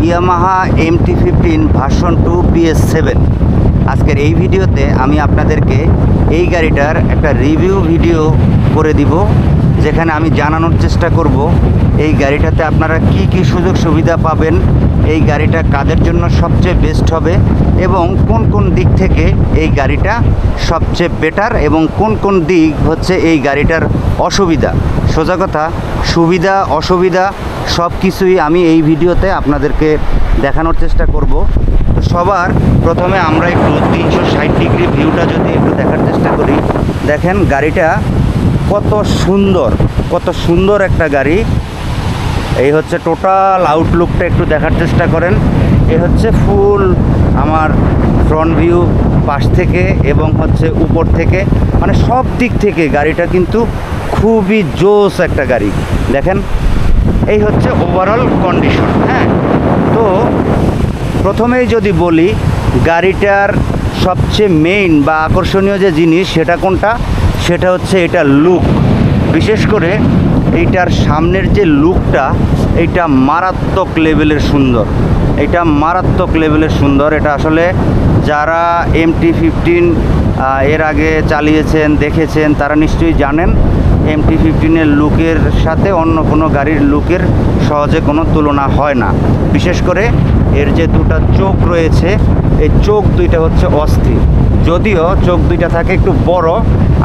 Yamaha MT-15 version 2 BS7। আজকের এই ভিডিওতে আমি আপনাদেরকে এই গাড়িটার একটা রিভিউ ভিডিও করে দিব, যেখানে আমি জানানোর চেষ্টা করব এই গাড়িটাতে আপনারা কি কি সুযোগ সুবিধা পাবেন, এই গাড়িটা কাদের জন্য সবচেয়ে বেস্ট হবে এবং কোন কোন দিক থেকে এই গাড়িটা সবচেয়ে বেটার এবং কোন কোন দিক হচ্ছে এই গাড়িটার অসুবিধা। সোজা কথা, সুবিধা অসুবিধা সব কিছুই আমি এই ভিডিওতে আপনাদেরকে দেখানোর চেষ্টা করব। তো সবার প্রথমে আমরা একটু 360 ডিগ্রি ভিউটা যদি একটু দেখার চেষ্টা করি, দেখেন গাড়িটা কত সুন্দর একটা গাড়ি। এই হচ্ছে টোটাল আউটলুকটা একটু দেখার চেষ্টা করেন। এই হচ্ছে ফুল আমার ফ্রন্ট ভিউ পাশ থেকে এবং হচ্ছে উপর থেকে, মানে সব দিক থেকে গাড়িটা কিন্তু খুবই জোস একটা গাড়ি। দেখেন এই হচ্ছে ওভারঅল কন্ডিশন। হ্যাঁ, তো প্রথমেই যদি বলি গাড়িটার সবচেয়ে মেইন বা আকর্ষণীয় যে জিনিস সেটা কোনটা, সেটা হচ্ছে এটা লুক। বিশেষ করে এইটার সামনের যে লুকটা, এইটা মারাত্মক লেভেলের সুন্দর। এটা আসলে যারা MT-15 এর আগে চালিয়েছেন দেখেছেন তারা নিশ্চয়ই জানেন MT-15 লুকের সাথে অন্য কোনো গাড়ির লুকের সহজে কোনো তুলনা হয় না। বিশেষ করে এর যে দুটো চোখ রয়েছে, এই চোখ দুইটা হচ্ছে অস্থির। যদিও চোখ দুইটা থাকে একটু বড়,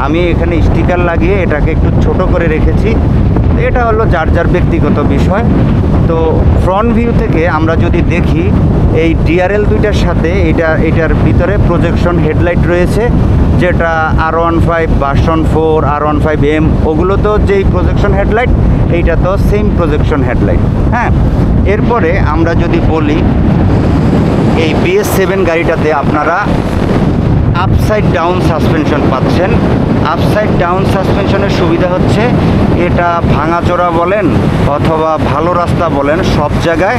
আমি এখানে স্টিকার লাগিয়ে এটাকে একটু ছোট করে রেখেছি। এটা হলো যার যার ব্যক্তিগত বিষয়। তো ফ্রন্ট ভিউ থেকে আমরা যদি দেখি, এই DRL দুইটার সাথে এটার ভিতরে প্রজেকশন হেডলাইট রয়েছে, যেটা R15 ভার্সন 4 R15M ওগুলো তো যেই প্রজেকশন হেডলাইট, এইটা তো সেম প্রজেকশন হেডলাইট। হ্যাঁ, এরপরে আমরা যদি বলি এই BS7 গাড়িটাতে আপনারা আপসাইড ডাউন সাসপেনশন পাচ্ছেন। আপসাইড ডাউন সাসপেনশনের সুবিধা হচ্ছে এটা ভাঙাচোরা বলেন অথবা ভালো রাস্তা বলেন, সব জায়গায়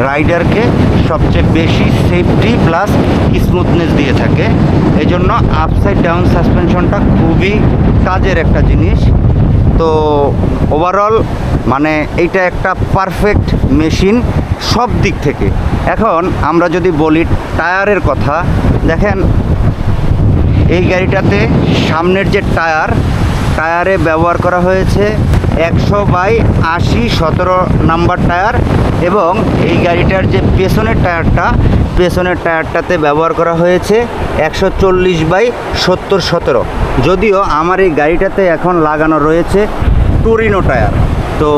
রাইডারকে সবচেয়ে বেশি সেফটি প্লাস স্মুথনেস দিয়ে থাকে। এই জন্য আপসাইড ডাউন সাসপেনশনটা খুবই কাজের একটা জিনিস। তো ওভারঅল মানে এইটা একটা পারফেক্ট মেশিন সব দিক থেকে। এখন আমরা যদি বলি টায়ারের কথা, দেখেন এই গাড়িটাতে সামনের যে টায়ারে ব্যবহার করা হয়েছে 100/80 17 নাম্বার টায়ার, এবং এই গাড়িটার যে পেছনের টায়ারটাতে ব্যবহার করা হয়েছে 140/70 17। যদিও আমার এই গাড়িটাতে এখন লাগানো রয়েছে টুরিনো টায়ার, তো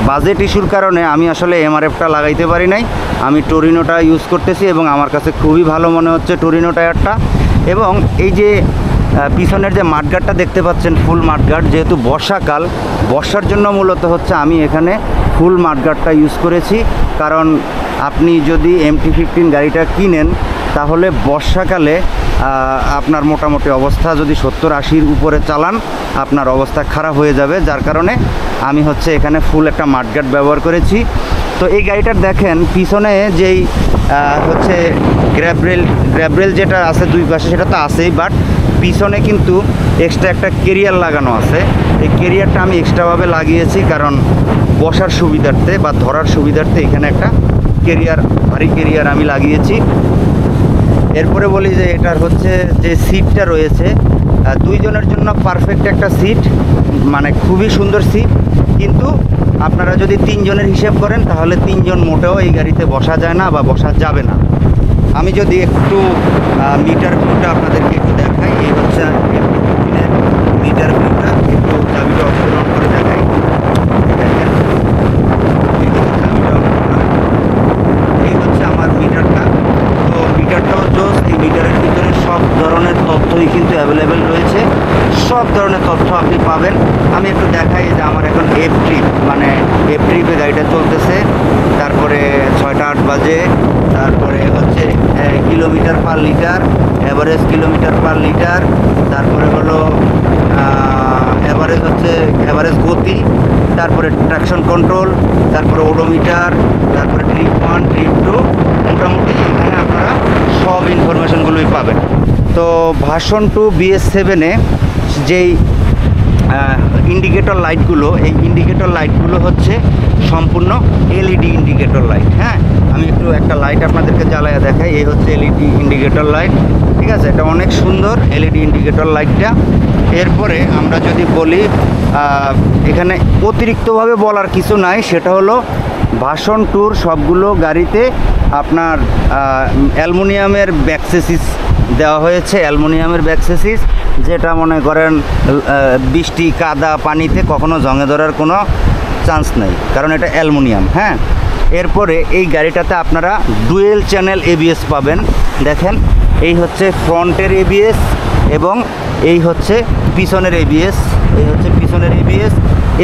বাজেট ইস্যুর কারণে আমি আসলে MRFটা লাগাইতে পারি নাই। আমি টুরিনোটা ইউজ করতেছি এবং আমার কাছে খুবই ভালো মনে হচ্ছে টুরিনো টায়ারটা। এবং এই যে পিছনের যে মাঠগার্ডটা দেখতে পাচ্ছেন, ফুল মাঠগার্ড, যেহেতু বর্ষাকাল, বর্ষার জন্য মূলত হচ্ছে আমি এখানে ফুল মাঠগার্ডটা ইউজ করেছি। কারণ আপনি যদি MT-15 গাড়িটা কিনেন তাহলে বর্ষাকালে আপনার মোটামুটি অবস্থা যদি 70-80-র উপরে চালান আপনার অবস্থা খারাপ হয়ে যাবে, যার কারণে আমি হচ্ছে এখানে ফুল একটা মাঠগার্ড ব্যবহার করেছি। তো এই গাড়িটার দেখেন পিছনে যেই হচ্ছে গ্র্যাবরেল যেটা আছে দুই পাশে, সেটা তো আছেই, বাট পিছনে কিন্তু এক্সট্রা একটা কেরিয়ার লাগানো আছে। এই কেরিয়ারটা আমি এক্সট্রাভাবে লাগিয়েছি কারণ বসার সুবিধার্থে বা ধরার সুবিধার্থে এখানে একটা ভারী কেরিয়ার আমি লাগিয়েছি। এরপরে বলি যে এটার হচ্ছে যে সিটটা রয়েছে, দুইজনের জন্য পারফেক্ট একটা সিট, মানে খুবই সুন্দর সিট। কিন্তু আপনারা যদি 3 জনের হিসেব করেন তাহলে 3 জন মোটেও এই গাড়িতে বসা যায় না বা বসা যাবে না। আমি যদি একটু মিটার ভিউটা আপনাদেরকে একটু দেখাই, এই হচ্ছে মিটার ভিউটা, একটু চাবিটা অফ করে দেখাই। এই হচ্ছে আমার মিটারটা। তো মিটারটাও জোস। এই মিটারের ভিতরে সব ধরনের তথ্যই কিন্তু অ্যাভেলেবেল রয়েছে, সব ধরনের তথ্য আপনি পাবেন। আমি একটু দেখাই যে আমার এখন এফ ট্রিপে গাড়িটা চলতেছে, তারপরে 6টা 8 বাজে, তারপরে হচ্ছে kilometre per litre, average kilometre per litre, তারপরে হলো অ্যাভারেজ গতি, তারপরে ট্র্যাকশন কন্ট্রোল, তারপরে ওডোমিটার, তারপরে ট্রিপ 1 ট্রিপ 2, মোটামুটি এখানে আপনারা সব ইনফরমেশনগুলোই পাবেন। তো ভার্সন 2 BS7-এ যেই ইন্ডিকেটর লাইটগুলো, এই ইন্ডিকেটর লাইটগুলো হচ্ছে সম্পূর্ণ LED ইন্ডিকেটর লাইট। হ্যাঁ, আমি একটু একটা লাইট আপনাদেরকে জ্বালায়া দেখাই। এই হচ্ছে এলইডি ইন্ডিকেটর লাইট, ঠিক আছে, এটা অনেক সুন্দর এলইডি ইন্ডিকেটর লাইটটা। এরপরে আমরা যদি বলি, এখানে অতিরিক্তভাবে বলার কিছু নাই, সেটা হলো ভাষণ ট্যুর সবগুলো গাড়িতে আপনার অ্যালুমিনিয়ামের ব্যাকসেসিস দেওয়া হয়েছে, অ্যালুমিনিয়ামের ব্যাকসেসিস, যেটা মনে করেন বৃষ্টি কাদা পানিতে কখনো জঙে ধরার কোনো চান্স নেই, কারণ এটা অ্যালুমিনিয়াম। হ্যাঁ, এরপরে এই গাড়িটাতে আপনারা ডুয়েল চ্যানেল এবিএস পাবেন। দেখেন, এই হচ্ছে ফ্রন্টের এবিএস এবং এই হচ্ছে পিছনের এবিএস, এই হচ্ছে পিছনের এবিএস,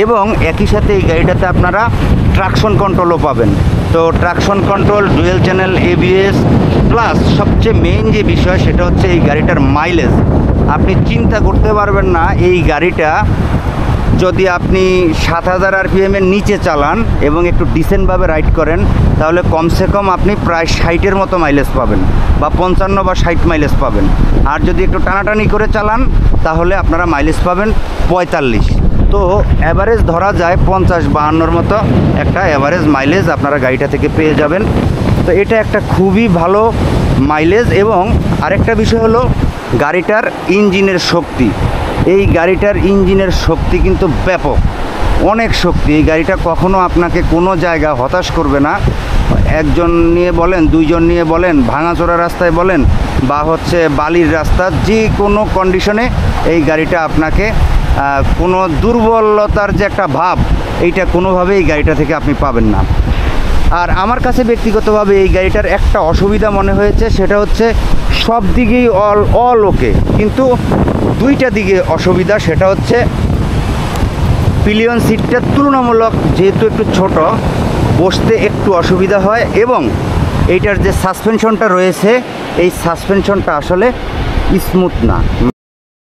এবং একই সাথে এই গাড়িটাতে আপনারা ট্রাকশন কন্ট্রোলও পাবেন। তো traction control, dual channel ABS, plus সবচেয়ে মেইন যে বিষয় সেটা হচ্ছে এই গাড়িটার মাইলেজ। আপনি চিন্তা করতে পারবেন না, এই গাড়িটা যদি আপনি 7000 আরপিএমের নিচে চালান এবং একটু ডিসেন্টভাবে রাইড করেন, তাহলে কমসে কম আপনি প্রায় 60-এর মতো মাইলেজ পাবেন, বা 55 বা 60 মাইলেজ পাবেন। আর যদি একটু টানাটানি করে চালান তাহলে আপনারা মাইলেজ পাবেন 45। তো অ্যাভারেজ ধরা যায় 50-52-র মতো একটা অ্যাভারেজ মাইলেজ আপনারা গাড়িটা থেকে পেয়ে যাবেন। তো এটা একটা খুবই ভালো মাইলেজ। এবং আরেকটা বিষয় হলো গাড়িটার ইঞ্জিনের শক্তি। এই গাড়িটার ইঞ্জিনের শক্তি কিন্তু ব্যাপক, অনেক শক্তি। এই গাড়িটা কখনো আপনাকে কোনো জায়গা হতাশ করবে না। একজন নিয়ে বলেন, দুইজন নিয়ে বলেন, ভাঙাচোরা রাস্তায় বলেন, বা হচ্ছে বালির রাস্তা, যে কোনো কন্ডিশনে এই গাড়িটা আপনাকে কোনো দুর্বলতার যে একটা ভাব, এইটা কোনোভাবেই এই গাড়িটা থেকে আপনি পাবেন না। আর আমার কাছে ব্যক্তিগতভাবে এই গাড়িটার একটা অসুবিধা মনে হয়েছে, সেটা হচ্ছে সব দিকেই অল ওকে, কিন্তু দুইটা দিকে অসুবিধা। সেটা হচ্ছে পিলিয়ন সিটটা তুলনামূলক যেহেতু একটু ছোট, বসতে একটু অসুবিধা হয়, এবং এইটার যে সাসপেনশনটা রয়েছে এই সাসপেনশনটা আসলে স্মুথ না।